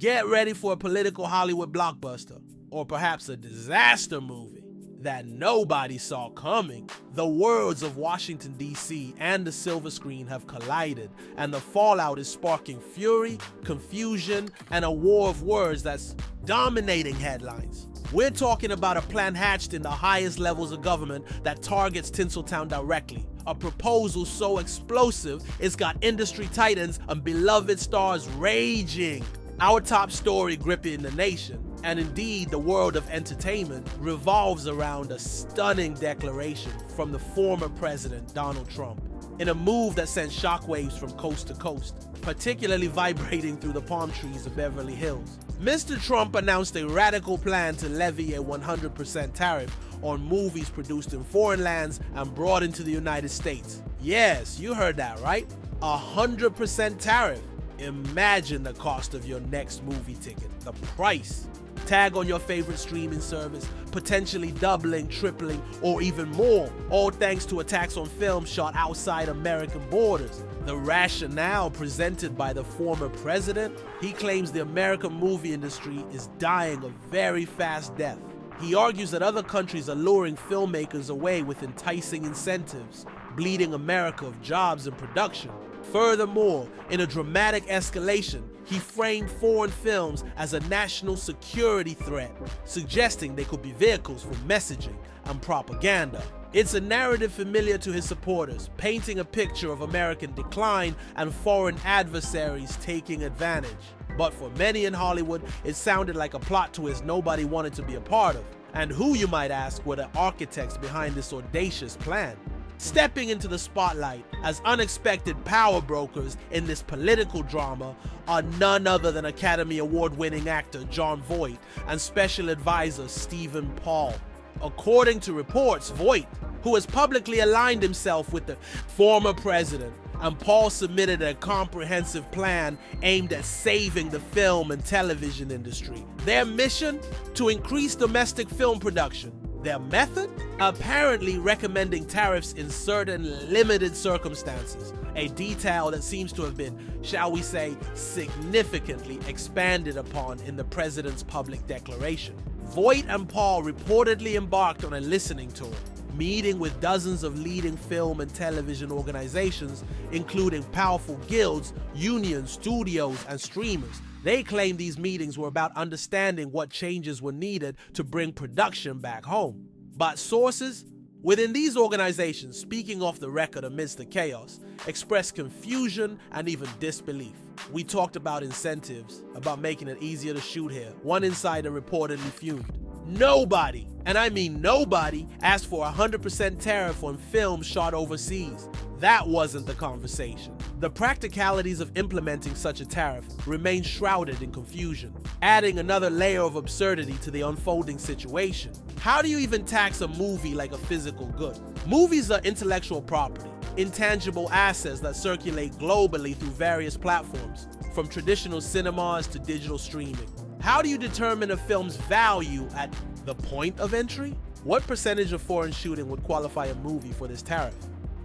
Get ready for a political Hollywood blockbuster, or perhaps a disaster movie that nobody saw coming. The worlds of Washington, D.C. and the silver screen have collided, and the fallout is sparking fury, confusion, and a war of words that's dominating headlines. We're talking about a plan hatched in the highest levels of government that targets Tinseltown directly. A proposal so explosive it's got industry titans and beloved stars raging. Our top story gripping the nation, and indeed the world of entertainment, revolves around a stunning declaration from the former president Donald Trump, in a move that sent shockwaves from coast to coast, particularly vibrating through the palm trees of Beverly Hills. Mr. Trump announced a radical plan to levy a 100% tariff on movies produced in foreign lands and brought into the United States. Yes, you heard that right. 100% tariff. Imagine the cost of your next movie ticket, the price. Tag on your favorite streaming service, potentially doubling, tripling, or even more, all thanks to a tax on films shot outside American borders. The rationale presented by the former president, he claims the American movie industry is dying a very fast death. He argues that other countries are luring filmmakers away with enticing incentives, bleeding America of jobs and production. Furthermore, in a dramatic escalation, he framed foreign films as a national security threat, suggesting they could be vehicles for messaging and propaganda. It's a narrative familiar to his supporters, painting a picture of American decline and foreign adversaries taking advantage. But for many in Hollywood, it sounded like a plot twist nobody wanted to be a part of. And who, you might ask, were the architects behind this audacious plan? Stepping into the spotlight as unexpected power brokers in this political drama are none other than Academy Award-winning actor Jon Voight and special advisor Stephen Paul. According to reports, Voight, who has publicly aligned himself with the former president, and Paul submitted a comprehensive plan aimed at saving the film and television industry. Their mission? To increase domestic film production. Their method? Apparently recommending tariffs in certain limited circumstances, a detail that seems to have been, shall we say, significantly expanded upon in the president's public declaration. Voight and Paul reportedly embarked on a listening tour, meeting with dozens of leading film and television organizations, including powerful guilds, unions, studios, and streamers. They claim these meetings were about understanding what changes were needed to bring production back home. But sources within these organizations, speaking off the record amidst the chaos, expressed confusion and even disbelief. We talked about incentives, about making it easier to shoot here. One insider reportedly fumed. Nobody, and I mean nobody, asked for a 100% tariff on films shot overseas. That wasn't the conversation. The practicalities of implementing such a tariff remain shrouded in confusion, adding another layer of absurdity to the unfolding situation. How do you even tax a movie like a physical good? Movies are intellectual property, intangible assets that circulate globally through various platforms, from traditional cinemas to digital streaming. How do you determine a film's value at the point of entry? What percentage of foreign shooting would qualify a movie for this tariff?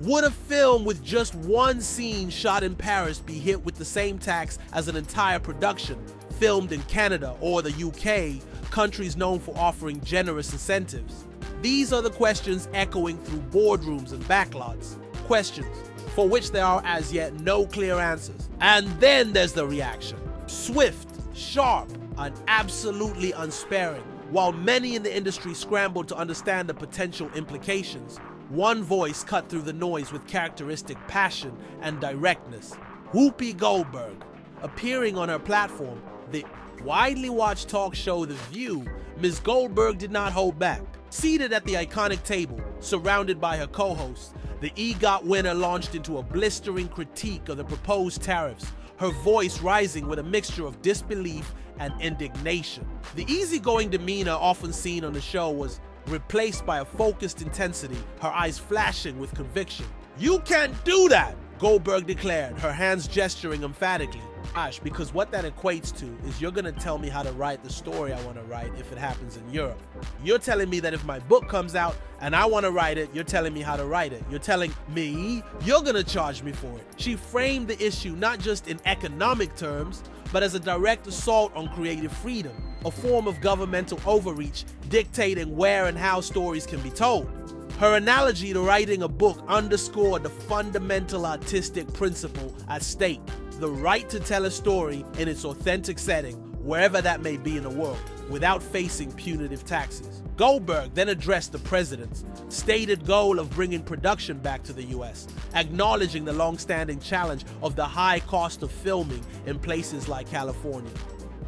Would a film with just one scene shot in Paris be hit with the same tax as an entire production filmed in Canada or the UK, countries known for offering generous incentives? These are the questions echoing through boardrooms and backlots. Questions for which there are as yet no clear answers. And then there's the reaction. Swift, sharp, and absolutely unsparing. While many in the industry scrambled to understand the potential implications, one voice cut through the noise with characteristic passion and directness. WHOOPI Goldberg. Appearing on her platform, the widely watched talk show The View, Ms. Goldberg did not hold back. Seated at the iconic table, surrounded by her co-hosts, the EGOT winner launched into a blistering critique of the proposed tariffs, her voice rising with a mixture of disbelief and indignation. The easygoing demeanor often seen on the show was replaced by a focused intensity, her eyes flashing with conviction. "You can't do that!" Goldberg declared, her hands gesturing emphatically. Gosh, because what that equates to is you're gonna tell me how to write the story I wanna write if it happens in Europe. You're telling me that if my book comes out and I wanna write it, you're telling me how to write it. You're telling me you're gonna charge me for it. She framed the issue not just in economic terms, but as a direct assault on creative freedom, a form of governmental overreach dictating where and how stories can be told. Her analogy to writing a book underscored the fundamental artistic principle at stake: the right to tell a story in its authentic setting, wherever that may be in the world, without facing punitive taxes. Goldberg then addressed the president's stated goal of bringing production back to the US, acknowledging the long-standing challenge of the high cost of filming in places like California.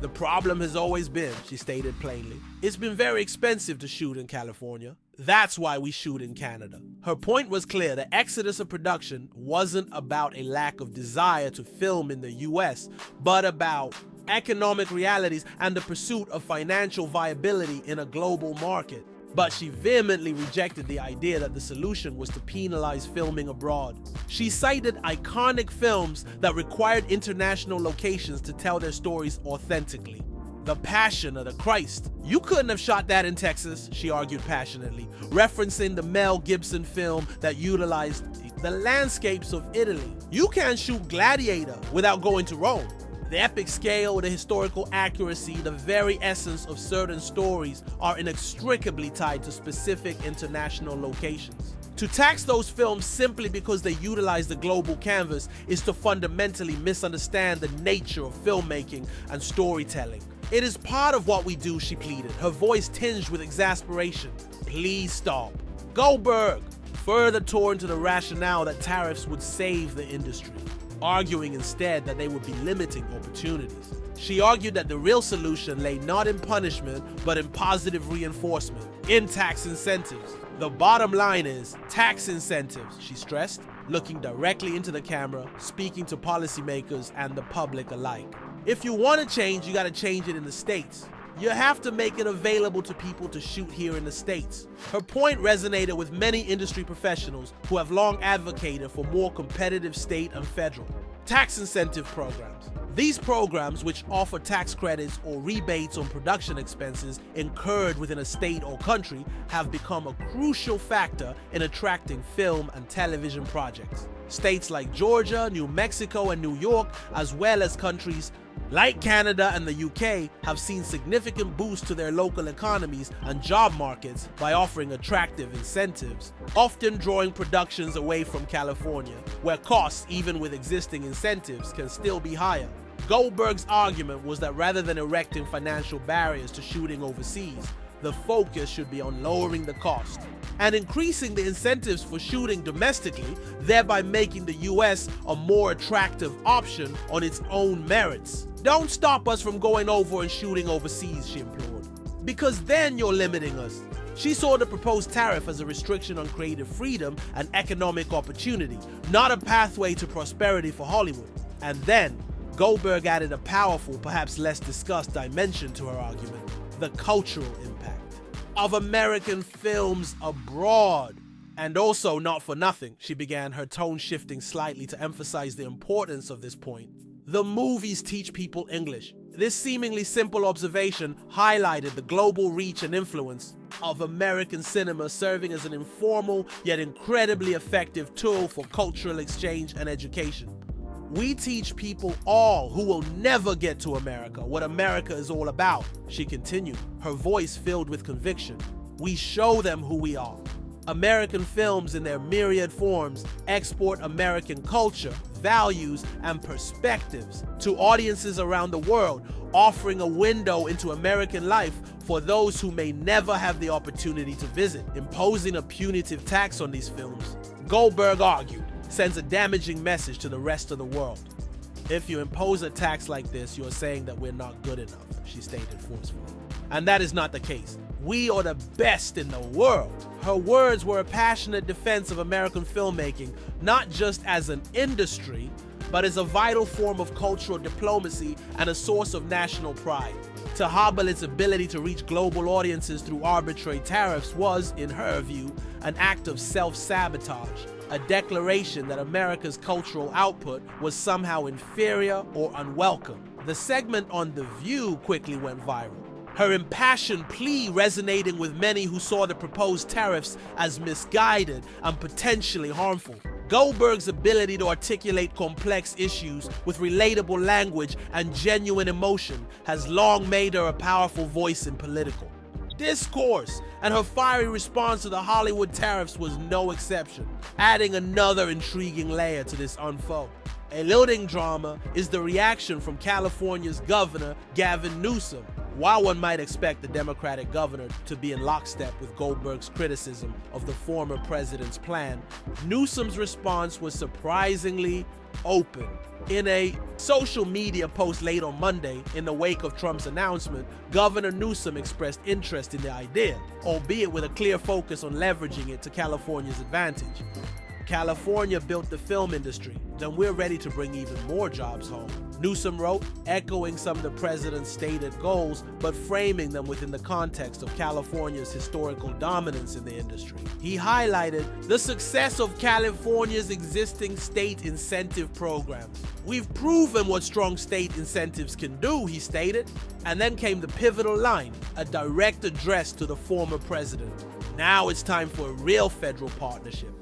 The problem has always been, she stated plainly, it's been very expensive to shoot in California. That's why we shoot in Canada. Her point was clear: the exodus of production wasn't about a lack of desire to film in the US, but about economic realities and the pursuit of financial viability in a global market. But she vehemently rejected the idea that the solution was to penalize filming abroad. She cited iconic films that required international locations to tell their stories authentically. The Passion of the Christ. You couldn't have shot that in Texas, she argued passionately, referencing the Mel Gibson film that utilized the landscapes of Italy. You can't shoot Gladiator without going to Rome. The epic scale, the historical accuracy, the very essence of certain stories are inextricably tied to specific international locations. To tax those films simply because they utilize the global canvas is to fundamentally misunderstand the nature of filmmaking and storytelling. It is part of what we do, she pleaded, her voice tinged with exasperation. Please stop. Goldberg further tore into the rationale that tariffs would save the industry, arguing instead that they would be limiting opportunities. She argued that the real solution lay not in punishment, but in positive reinforcement, in tax incentives. The bottom line is tax incentives, she stressed, looking directly into the camera, speaking to policymakers and the public alike. If you want to change, you got to change it in the States. You have to make it available to people to shoot here in the States. Her point resonated with many industry professionals who have long advocated for more competitive state and federal tax incentive programs. These programs, which offer tax credits or rebates on production expenses incurred within a state or country, have become a crucial factor in attracting film and television projects. States like Georgia, New Mexico, and New York, as well as countries like Canada and the UK, have seen significant boosts to their local economies and job markets by offering attractive incentives, often drawing productions away from California, where costs, even with existing incentives, can still be higher. Goldberg's argument was that rather than erecting financial barriers to shooting overseas, the focus should be on lowering the cost and increasing the incentives for shooting domestically, thereby making the US a more attractive option on its own merits. Don't stop us from going over and shooting overseas, she implored, because then you're limiting us. She saw the proposed tariff as a restriction on creative freedom and economic opportunity, not a pathway to prosperity for Hollywood. And then Goldberg added a powerful, perhaps less discussed dimension to her argument: the cultural impact of American films abroad. And also, not for nothing, she began, her tone shifting slightly to emphasize the importance of this point. The movies teach people English. This seemingly simple observation highlighted the global reach and influence of American cinema, serving as an informal yet incredibly effective tool for cultural exchange and education. We teach people all who will never get to America what America is all about, she continued, her voice filled with conviction. We show them who we are. American films in their myriad forms export American culture, values, and perspectives to audiences around the world, offering a window into American life for those who may never have the opportunity to visit. Imposing a punitive tax on these films, Goldberg argued, sends a damaging message to the rest of the world. If you impose a tax like this, you're saying that we're not good enough, she stated forcefully. And that is not the case. We are the best in the world. Her words were a passionate defense of American filmmaking, not just as an industry, but as a vital form of cultural diplomacy and a source of national pride. To hobble its ability to reach global audiences through arbitrary tariffs was, in her view, an act of self-sabotage, a declaration that America's cultural output was somehow inferior or unwelcome. The segment on The View quickly went viral, her impassioned plea resonating with many who saw the proposed tariffs as misguided and potentially harmful. Goldberg's ability to articulate complex issues with relatable language and genuine emotion has long made her a powerful voice in political discourse, and her fiery response to the Hollywood tariffs was no exception, adding another intriguing layer to this unfold. Eluding drama is the reaction from California's governor, Gavin Newsom. While one might expect the Democratic governor to be in lockstep with Goldberg's criticism of the former president's plan, Newsom's response was surprisingly open. In a social media post late on Monday, in the wake of Trump's announcement, Governor Newsom expressed interest in the idea, albeit with a clear focus on leveraging it to California's advantage. California built the film industry, then we're ready to bring even more jobs home, Newsom wrote, echoing some of the president's stated goals, but framing them within the context of California's historical dominance in the industry. He highlighted the success of California's existing state incentive programs. "We've proven what strong state incentives can do," he stated. And then came the pivotal line, a direct address to the former president. "Now it's time for a real federal partnership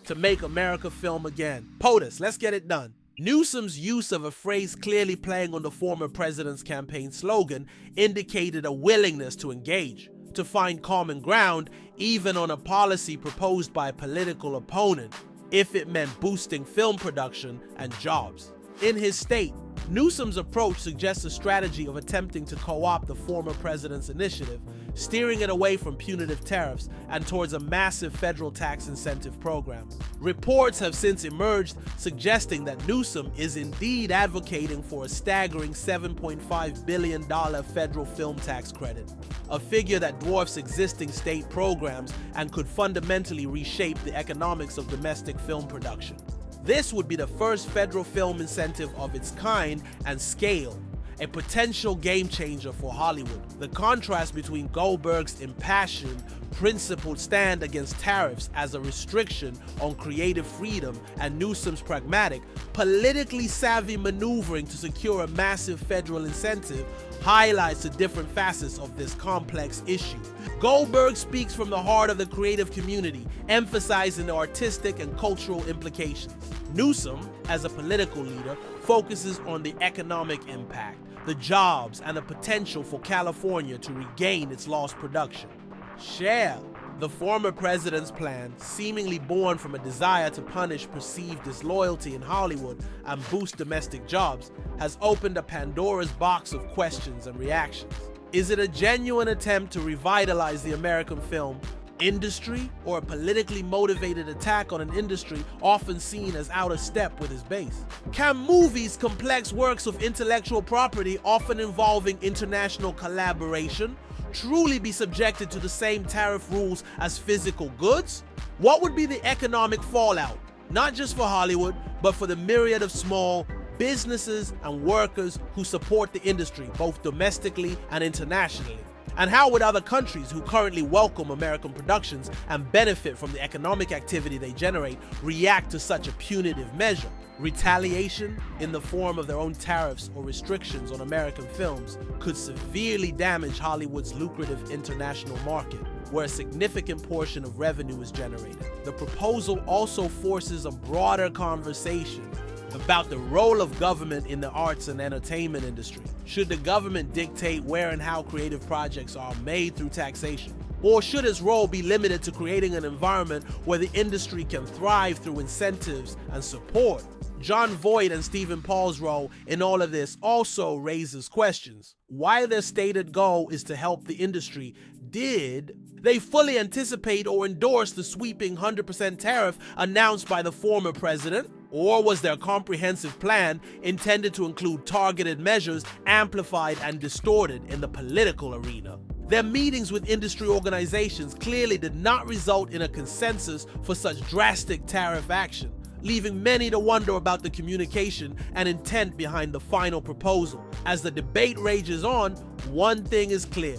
to make America film again. POTUS, let's get it done." Newsom's use of a phrase clearly playing on the former president's campaign slogan indicated a willingness to engage, to find common ground, even on a policy proposed by a political opponent, if it meant boosting film production and jobs. In his state, Newsom's approach suggests a strategy of attempting to co-opt the former president's initiative, steering it away from punitive tariffs and towards a massive federal tax incentive program. Reports have since emerged suggesting that Newsom is indeed advocating for a staggering $7.5 billion federal film tax credit, a figure that dwarfs existing state programs and could fundamentally reshape the economics of domestic film production. This would be the first federal film incentive of its kind and scale, a potential game changer for Hollywood. The contrast between Goldberg's impassioned, principled stand against tariffs as a restriction on creative freedom and Newsom's pragmatic, politically savvy maneuvering to secure a massive federal incentive highlights the different facets of this complex issue. Goldberg speaks from the heart of the creative community, emphasizing the artistic and cultural implications. Newsom, as a political leader, focuses on the economic impact, the jobs, and the potential for California to regain its lost production. Shell, the former president's plan, seemingly born from a desire to punish perceived disloyalty in Hollywood and boost domestic jobs, has opened a Pandora's box of questions and reactions. Is it a genuine attempt to revitalize the American film industry, or a politically motivated attack on an industry often seen as out of step with its base? Can movies, complex works of intellectual property often involving international collaboration, truly be subjected to the same tariff rules as physical goods? What would be the economic fallout, not just for Hollywood, but for the myriad of small businesses and workers who support the industry, both domestically and internationally? And how would other countries who currently welcome American productions and benefit from the economic activity they generate react to such a punitive measure? Retaliation in the form of their own tariffs or restrictions on American films could severely damage Hollywood's lucrative international market, where a significant portion of revenue is generated. The proposal also forces a broader conversation about the role of government in the arts and entertainment industry. Should the government dictate where and how creative projects are made through taxation? Or should its role be limited to creating an environment where the industry can thrive through incentives and support? John Voight and Stephen Paul's role in all of this also raises questions. While their stated goal is to help the industry, did they fully anticipate or endorse the sweeping 100% tariff announced by the former president? Or was their comprehensive plan intended to include targeted measures amplified and distorted in the political arena? Their meetings with industry organizations clearly did not result in a consensus for such drastic tariff action, leaving many to wonder about the communication and intent behind the final proposal. As the debate rages on, one thing is clear.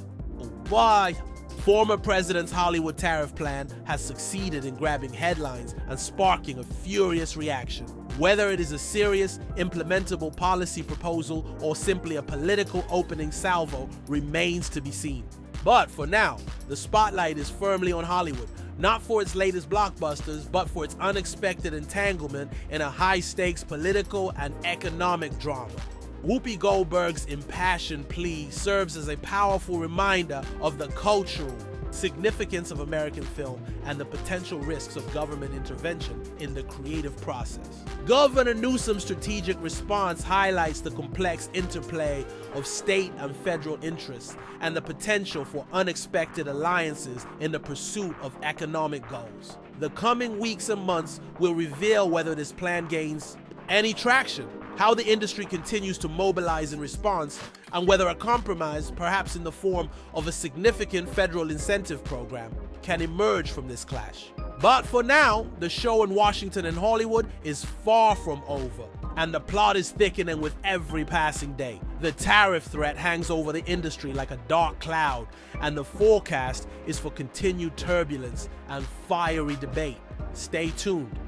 Why? Former president's Hollywood tariff plan has succeeded in grabbing headlines and sparking a furious reaction. Whether it is a serious, implementable policy proposal or simply a political opening salvo remains to be seen. But for now, the spotlight is firmly on Hollywood, not for its latest blockbusters, but for its unexpected entanglement in a high-stakes political and economic drama. Whoopi Goldberg's impassioned plea serves as a powerful reminder of the cultural significance of American film and the potential risks of government intervention in the creative process. Governor Newsom's strategic response highlights the complex interplay of state and federal interests and the potential for unexpected alliances in the pursuit of economic goals. The coming weeks and months will reveal whether this plan gains any traction, how the industry continues to mobilize in response, and whether a compromise, perhaps in the form of a significant federal incentive program, can emerge from this clash. But for now, the show in Washington and Hollywood is far from over, and the plot is thickening with every passing day. The tariff threat hangs over the industry like a dark cloud, and the forecast is for continued turbulence and fiery debate. Stay tuned.